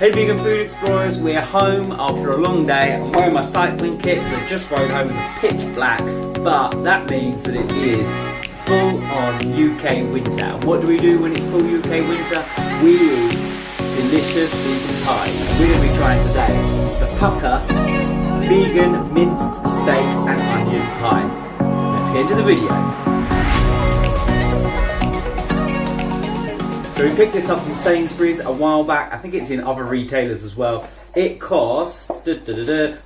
Hey vegan food explorers, we're home after a long day. I'm wearing my cycling kit because I just rode home in the pitch black, but that means that it is full on UK winter. And what do we do when it's full UK winter? We eat delicious vegan pies. We're going to be trying today the Pukka vegan minced steak and onion pie. Let's get into the video. So we picked this up from Sainsbury's a while back. I think it's in other retailers as well. It costs,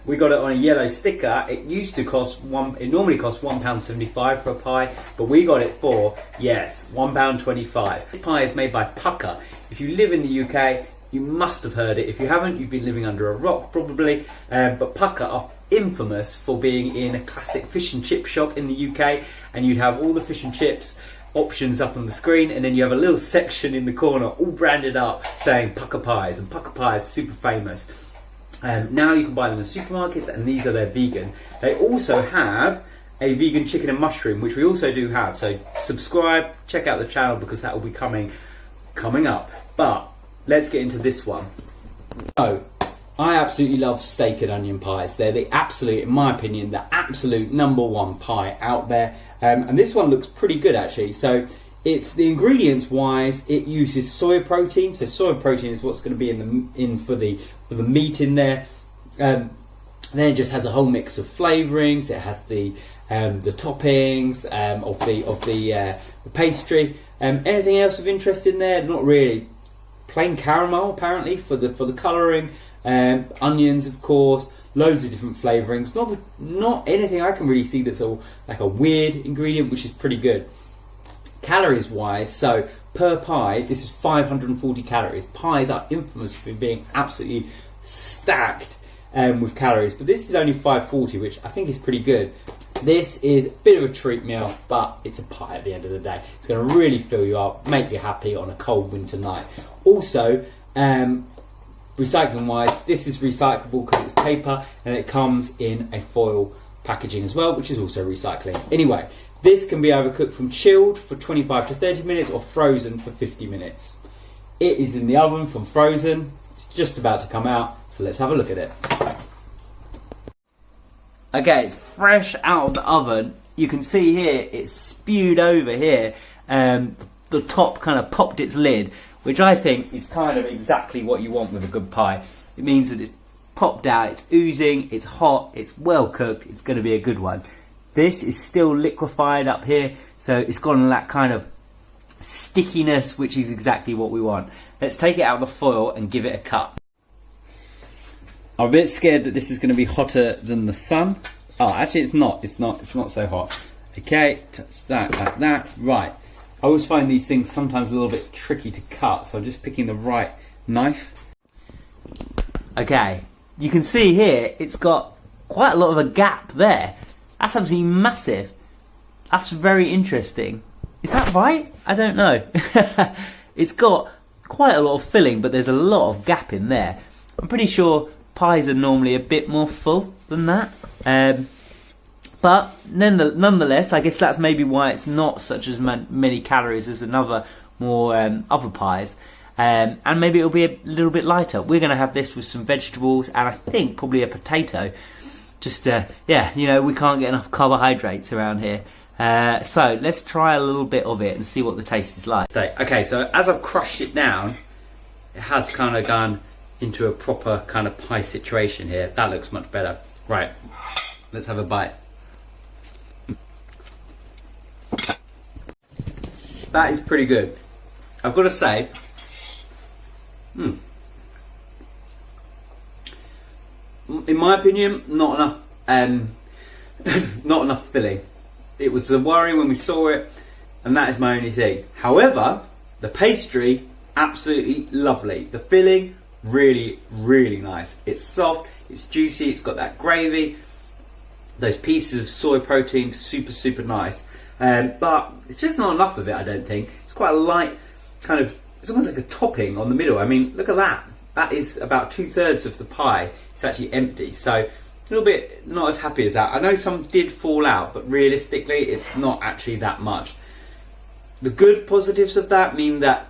we got it on a yellow sticker. It used to cost it normally costs £1.75 for a pie, but we got it for, yes, £1.25. This pie is made by Pukka. If you live in the UK, you must have heard it. If you haven't, you've been living under a rock probably. But Pukka are infamous for being in a classic fish and chip shop in the UK, and you'd have all the fish and chips options up on the screen, and then you have a little section in the corner all branded up saying Pukka Pies, and Pukka Pies are super famous. Now you can buy them in supermarkets, and these are their vegan. They also have a vegan chicken and mushroom, which we also do have, so subscribe, check out the channel because that will be coming up. But let's get into this one. So I absolutely love steak and onion pies. They're the absolute, in my opinion, the absolute #1 pie out there. And this one looks pretty good actually. So it's the ingredients wise, it uses soy protein. So soy protein is what's going to be for the meat in there. Then it just has a whole mix of flavourings. It has the toppings of the pastry. Anything else of interest in there? Not really. Plain caramel apparently for the colouring. Onions of course. Loads of different flavourings. Not anything I can really see that's all like a weird ingredient, which is pretty good. Calories wise, so per pie, this is 540 calories. Pies are infamous for being absolutely stacked with calories, but this is only 540, which I think is pretty good. This is a bit of a treat meal, but it's a pie at the end of the day. It's going to really fill you up, make you happy on a cold winter night. Also, recycling wise, this is recyclable because it's paper, and it comes in a foil packaging as well, which is also recycling. Anyway, this can be either cooked from chilled for 25 to 30 minutes or frozen for 50 minutes. It is in the oven from frozen. It's just about to come out, so let's have a look at it. Okay, it's fresh out of the oven. You can see here it's spewed over here. The top kind of popped its lid, which I think is kind of exactly what you want with a good pie. It means that it's popped out, it's oozing, it's hot, it's well cooked, it's going to be a good one. This is still liquefied up here, so it's got that kind of stickiness, which is exactly what we want. Let's take it out of the foil and give it a cut. I'm a bit scared that this is going to be hotter than the sun. Oh, actually it's not so hot. Okay, touch that like that. Right. I always find these things sometimes a little bit tricky to cut, so I'm just picking the right knife. Okay, you can see here it's got quite a lot of a gap there. That's absolutely massive. That's very interesting. Is that right? I don't know. It's got quite a lot of filling, but there's a lot of gap in there. I'm pretty sure pies are normally a bit more full than that. But nonetheless, I guess that's maybe why it's not such as many calories as other pies. And maybe it'll be a little bit lighter. We're going to have this with some vegetables and I think probably a potato. Just, yeah, you know, we can't get enough carbohydrates around here. So let's try a little bit of it and see what the taste is like. Okay, so as I've crushed it down, it has kind of gone into a proper kind of pie situation here. That looks much better. Right, let's have a bite. That is pretty good. I've got to say, in my opinion, not enough filling. It was a worry when we saw it, and that is my only thing. However, the pastry, absolutely lovely. The filling, really, really nice. It's soft, it's juicy, it's got that gravy. Those pieces of soy protein, super, super nice. But it's just not enough of it, I don't think. It's quite a light kind of, it's almost like a topping on the middle. I mean, look at that. That is about 2/3 of the pie. It's actually empty. So a little bit not as happy as that. I know some did fall out, but realistically, it's not actually that much. The good positives of that mean that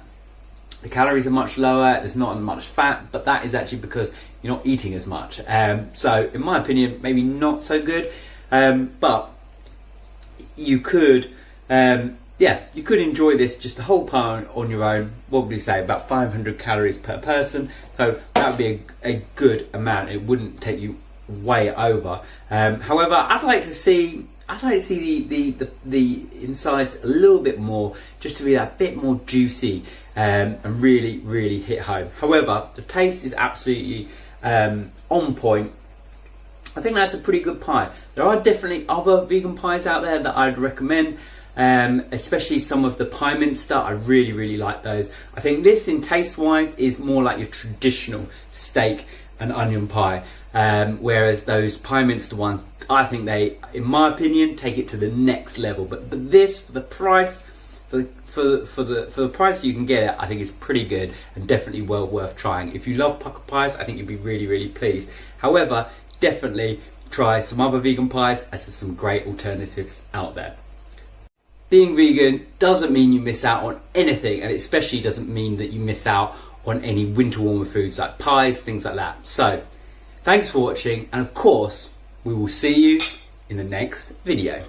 The calories are much lower, there's not as much fat, but that is actually because you're not eating as much. So in my opinion, maybe not so good, but you could, you could enjoy this just a whole pie on your own. What would we say, about 500 calories per person? So that would be a good amount. It wouldn't take you way over. However, I'd like to see the insides a little bit more, just to be that bit more juicy and really hit home. However, the taste is absolutely on point. I think that's a pretty good pie. There are definitely other vegan pies out there that I'd recommend, especially some of the pie Minced. I really like those. I think this, in taste wise, is more like your traditional steak and onion pie, whereas those pie Minced ones, I think they, in my opinion, take it to the next level. But this, for the price, for the price you can get it, I think it's pretty good and definitely well worth trying. If you love Pukka Pies, I think you'd be really pleased. However, definitely try some other vegan pies, as there's some great alternatives out there. Being vegan doesn't mean you miss out on anything, and it especially doesn't mean that you miss out on any winter warmer foods like pies, things like that. So, thanks for watching, and of course, we will see you in the next video.